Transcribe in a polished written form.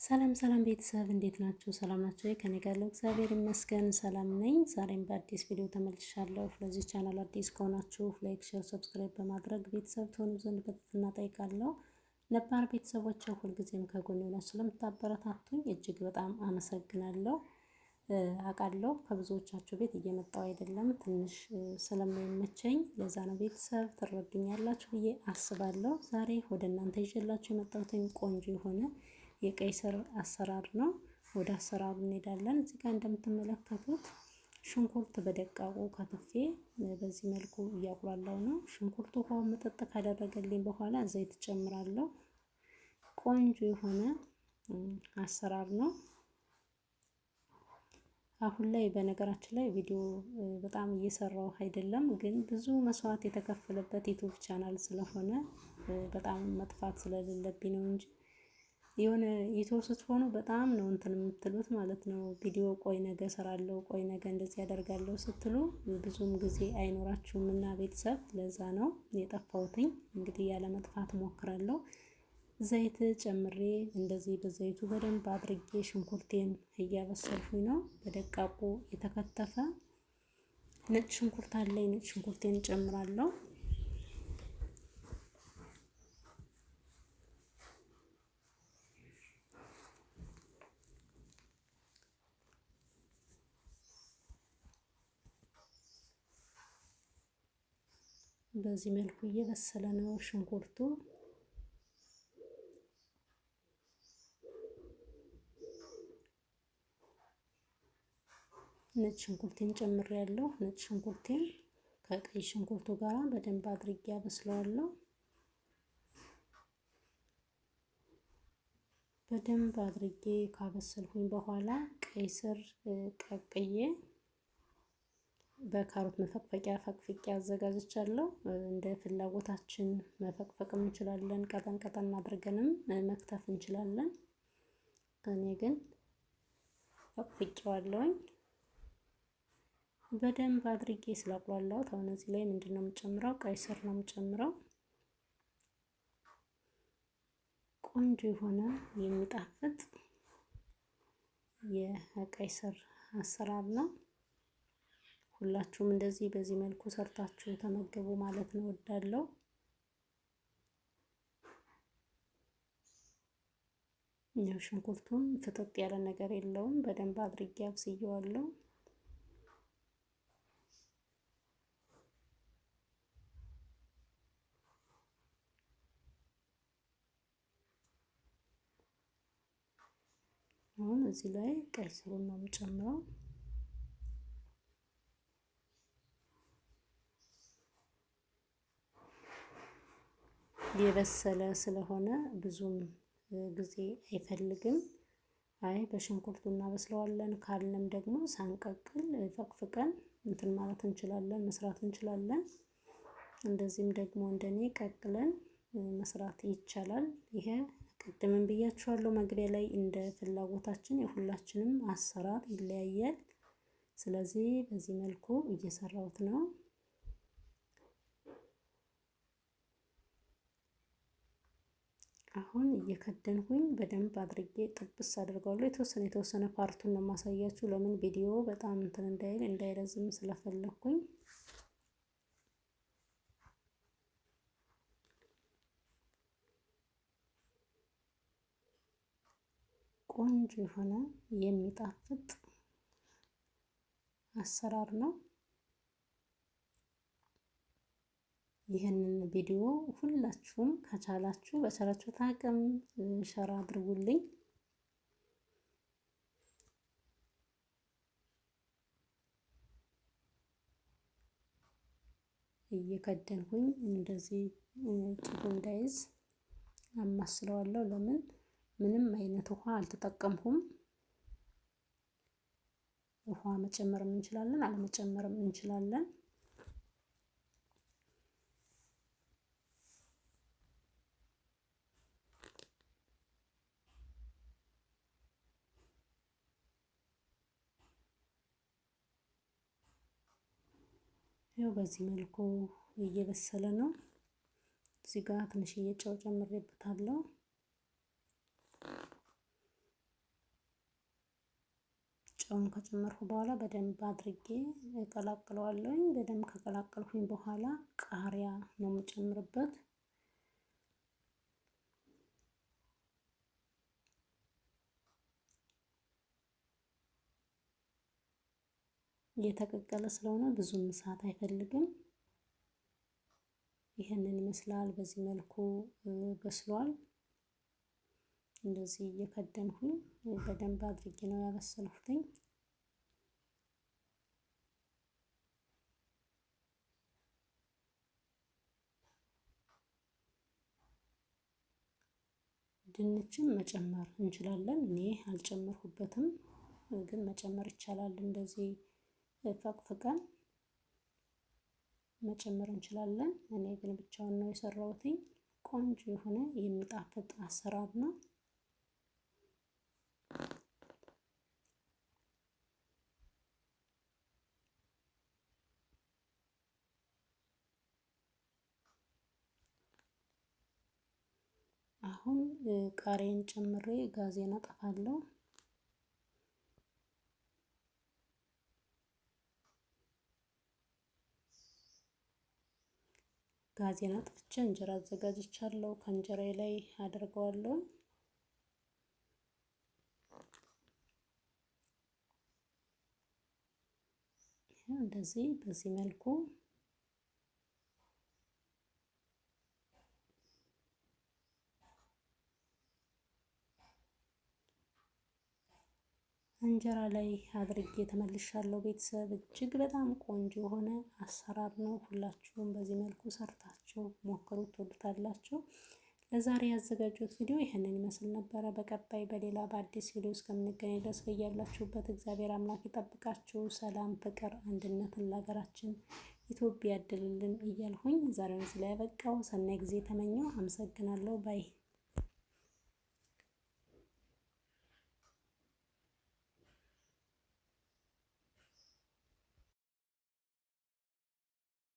ሰላም ሰላም ቤተሰብ እንዴት ናችሁ? ሰላም ናችሁ? ከኔ ጋር ያለው እግዚአብሔር ይመስገን ሰላም ነኝ። ዛሬም በአዲስ ቪዲዮ ተመልሻለሁ። ለዚህ ቻናል አዲስ ከሆናችሁ ላይክ፣ ሼር፣ ሰብስክራይብ በማድረግ ቤተሰብ ትሆኑ ዘንድ በትህትና እጠይቃለሁ። ነባር ቤተሰቦች ሁልጊዜም ከጎኔ ሆናችሁ ስለምታበረታቱኝ እጅግ በጣም አመሰግናለሁ። አውቃለሁ ከብዙዎቻችሁ ቤት እየመጣሁ አይደለም፣ ትንሽ ስለማይመቸኝ ለዛ ነው። ቤተሰብ ትረዱኛላችሁ ብዬ አስባለሁ። ዛሬ ወደ እናንተ ይዤላችሁ የመጣሁትን ቆንጆ የሆነ የቀይ ስር አሰራር ነው። ወደ አሰራሩ እንሄዳለን። እዚህ ጋር እንደምትመለከቱት ሽንኩርት በደቃቁ ከትፌ በዚህ መልኩ እያቁላላው ነው። ሽንኩርቱ ውሃው መጠጥ ካደረገልኝ በኋላ ዘይት ጨምራለሁ። ቆንጆ የሆነ አሰራር ነው። አሁን ላይ በነገራችን ላይ ቪዲዮ በጣም እየሰራሁ አይደለም፣ ግን ብዙ መስዋዕት የተከፈለበት ዩቲዩብ ቻናል ስለሆነ በጣም መጥፋት ስለሌለብኝ ነው እንጂ የሆነ ዩቲዩብ ስትሆኑ በጣም ነው እንትን የምትሉት ማለት ነው። ቪዲዮ ቆይ ነገ እሰራለሁ፣ ቆይ ነገ እንደዚህ ያደርጋለሁ ስትሉ ብዙም ጊዜ አይኖራችሁም እና ቤተሰብ ለዛ ነው የጠፋሁትኝ። እንግዲህ ያለ መጥፋት እሞክራለሁ። ዘይት ጨምሬ እንደዚህ በዘይቱ በደንብ አድርጌ ሽንኩርቴን እያበሰልኩኝ ነው። በደቃቁ የተከተፈ ነጭ ሽንኩርት አለኝ። ነጭ ሽንኩርቴን ጨምራለሁ። በዚህ መልኩ እየበሰለ ነው ሽንኩርቱ። ነጭ ሽንኩርቴን ጨምሬያለሁ። ነጭ ሽንኩርቴን ከቀይ ሽንኩርቱ ጋር በደንብ አድርጌ አበስለዋለሁ። በደንብ አድርጌ ካበሰልኩኝ በኋላ ቀይ ስር ቀቅዬ በካሮት መፈቅፈቂያ ፈቅፍቄ አዘጋጅቻለሁ። እንደ ፍላጎታችን መፈቅፈቅም እንችላለን፣ ቀጠን ቀጠን አድርገንም መክተፍ እንችላለን። እኔ ግን ፈቅፍቄዋለሁኝ። በደንብ አድርጌ ስላቁላላሁት አሁን እዚህ ላይ ምንድነው የምጨምረው? ቀይ ስር ነው የምጨምረው። ቆንጆ የሆነ የሚጣፍጥ የቀይ ስር አሰራር ነው። ሁላችሁም እንደዚህ በዚህ መልኩ ሰርታችሁ ተመገቡ ማለት ነው እወዳለሁ። ያው ሽንኩርቱም ፍጥጥ ያለ ነገር የለውም። በደንብ አድርጌ አብስዬዋለሁ። አሁን እዚህ ላይ ቀይ ስሩን ነው የምጨምረው። የበሰለ ስለሆነ ብዙም ጊዜ አይፈልግም። አይ በሽንኩርቱ እናበስለዋለን ካልንም ደግሞ ሳንቀቅል ፈቅፍቀን እንትን ማለት እንችላለን፣ መስራት እንችላለን። እንደዚህም ደግሞ እንደኔ ቀቅለን መስራት ይቻላል። ይሄ ቅድምም ብያችኋለሁ መግቢያ ላይ እንደ ፍላጎታችን የሁላችንም አሰራር ይለያያል። ስለዚህ በዚህ መልኩ እየሰራሁት ነው። አሁን እየከደንኩኝ በደንብ አድርጌ ጥብስ አድርገዋለሁ። የተወሰነ ፓርቱን ነው የማሳያችሁ። ለምን ቪዲዮ በጣም እንትን እንዳይረዝም ስለፈለኩኝ። ቆንጆ የሆነ የሚጣፍጥ አሰራር ነው። ይህንን ቪዲዮ ሁላችሁም ከቻላችሁ በቻላችሁት አቅም ሸር አድርጉልኝ። እየከደንኩኝ እንደዚህ ጥሩ እንዳይዝ አማስለዋለሁ። ለምን ምንም አይነት ውሃ አልተጠቀምኩም። ውሃ መጨመርም እንችላለን፣ አለመጨመርም እንችላለን። ያው በዚህ መልኩ እየበሰለ ነው። እዚህ ጋር ትንሽዬ ጨው ጨምሬበታለሁ። ጨውን ከጨመርኩ በኋላ በደንብ አድርጌ እቀላቅለዋለሁኝ። በደንብ ከቀላቀልኩኝ በኋላ ቃሪያ ነው የምጨምርበት። እየተቀቀለ ስለሆነ ብዙም እሳት አይፈልግም። ይህንን ይመስላል። በዚህ መልኩ በስሏል። እንደዚህ እየከደንኩኝ በደንብ አድርጌ ነው ያበሰልኩትኝ። ድንችን መጨመር እንችላለን። እኔ አልጨመርኩበትም፣ ግን መጨመር ይቻላል። እንደዚህ ፈቅፍቀን መጨመር እንችላለን። እኔ ግን ብቻውን ነው የሰራሁትኝ። ቆንጆ የሆነ የሚጣፍጥ አሰራር ነው። አሁን ቃሪያን ጨምሬ ጋዜን አጠፋለሁ። ጋዜን አጥፍቼ እንጀራ አዘጋጅቻለሁ። ከእንጀራዬ ላይ አደርገዋለሁ። እንደዚህ በዚህ መልኩ እንጀራ ላይ አድርጌ ተመልሻለሁ። ቤተሰብ እጅግ በጣም ቆንጆ የሆነ አሰራር ነው። ሁላችሁም በዚህ መልኩ ሰርታችሁ ሞክሩት፣ ትወዱታላችሁ። ለዛሬ ያዘጋጀሁት ቪዲዮ ይህንን ይመስል ነበረ። በቀጣይ በሌላ በአዲስ ቪዲዮ እስከምንገናኝ ድረስ በያላችሁበት እግዚአብሔር አምላክ ይጠብቃችሁ። ሰላም፣ ፍቅር፣ አንድነትን ለሀገራችን ኢትዮጵያ ያድልልን እያልሁኝ ዛሬውን እዚህ ላይ ያበቃው። ሰናይ ጊዜ ተመኘው። አመሰግናለሁ ባይ